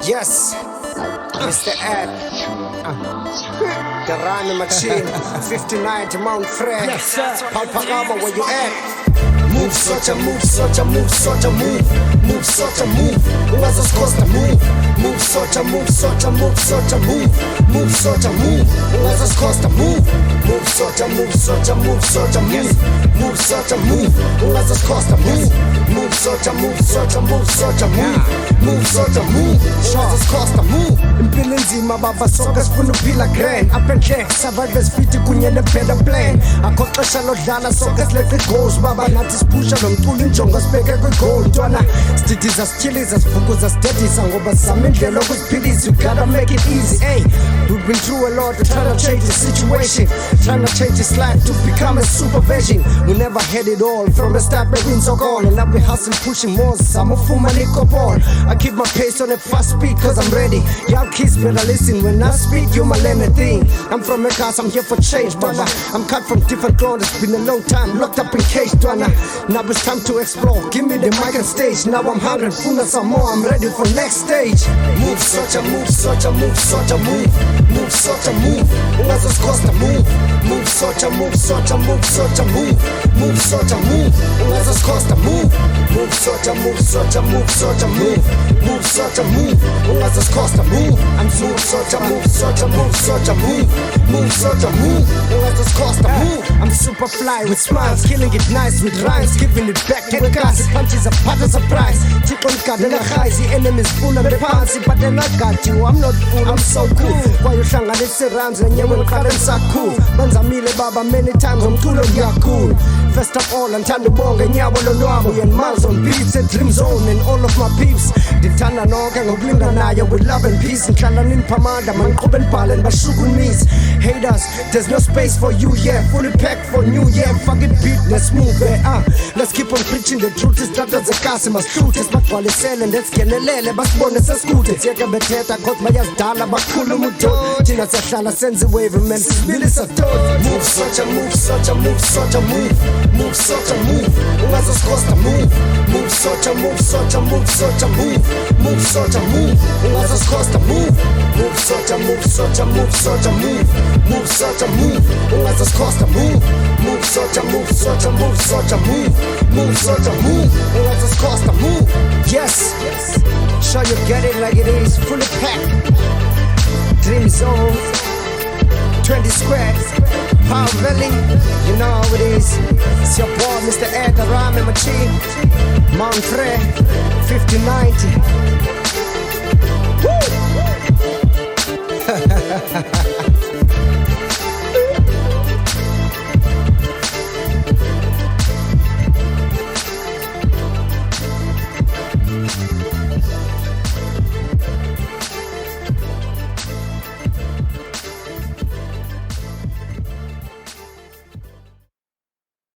Yes, Mr. Ed, the rhyming machine, 59 to Mount Frere. Yes, sir. Palpagama, where you at? Move, such a move, such a move, such a move. Move, such a move. What's us cost to move? Move, such a move, such a move, such a move. Move, such a move. What's us cost to move? Move, such a move, such a move, such a move. Move, such a move. What's us cost to move? Move, such a move, such a move, such a move. Move, such a move. What's us cost to move? Impilo nzima baba soka sifuna uphila grand. Up and there, survivors fit kunye ne better plan. Akho xesha lodlala soka let it goes baba nathi sipusha nomculo injongo sibeke kwi-goal ntwana sididiza sityhiliza sivukuza sidedisa ngoba sizama indlela okuziphilisa. You gotta make it easy, hey. We've been through a lot to try to change the situation, trying to change this life to become a super version. We never had it all from the start, but wins are gone. And I've been hustling, pushing more. I'm a full money ball. I keep my pace on a fast speed cause I'm ready. Young kids better listen when I speak, you my learn thing. I'm from a cause I'm here for change, brother. I'm cut from different ground, it's been a long time, locked up in cage, dwana. Now it's time to explore, give me the mic and stage. Now I'm hungry, full of some more, I'm ready for next stage. Move, such a move, such a move, such a move. Move, such a move, what's us cost to move? Move, such a move, such a move, such a move. Move, such a move, what's us cost to move? Move, such a move, such a move, such a move. Move, such a move, what's us cost to move? I'm move, such a move, such a move, such a move. Move, such a move, what's us cost to move? I'm super fly with smiles, killing it nice with rhymes, giving it back to the guys. It punches a part of surprise. Chip on card and a highs, the enemy's full of the pants, but then I got you. I'm not fool, I'm so cool. Why you hlanganise rhymes and you will cut and sack cool. Banzamile baba many times I'm cool and you're cool. First of all, I'm Tando Bong and Yawalo Nwabo and Miles on beats and Dream Zone and all of my peeps. The Tana Noga and Glinda Naya with love and peace and Kalanin Pamada, man Koben Palen, but Shukunis. Haters, there's no space for you, yeah. Fully packed for new, yeah. Fucking beat, let's move it, Let's keep on preaching the truth, it's not as a customer students, but while it's selling, let's get a lele, but bonus a scooter. Take a beteta, got my dollar, but Kulumuto. Tina Sashala sends a wave, remember, Billis a thought. Move, such a move, such a move, such a move. Move, such a move, what's us cost to move? Move, such a move, such a move, such a move. Move, such a move, what's us cost to move? Move, such a move, such a move, such a move. Move, such a move, what's us cost to move? Move, such a move, such a move, such a move. Move, such a move, what's us cost to move? Yes, sure you get it like it is, fully packed. Dream Zone, 20 squares, Power Valley, you know how it is. It's your boy, Mr. Ed, the rhyming machine. Mount Frere, 5090.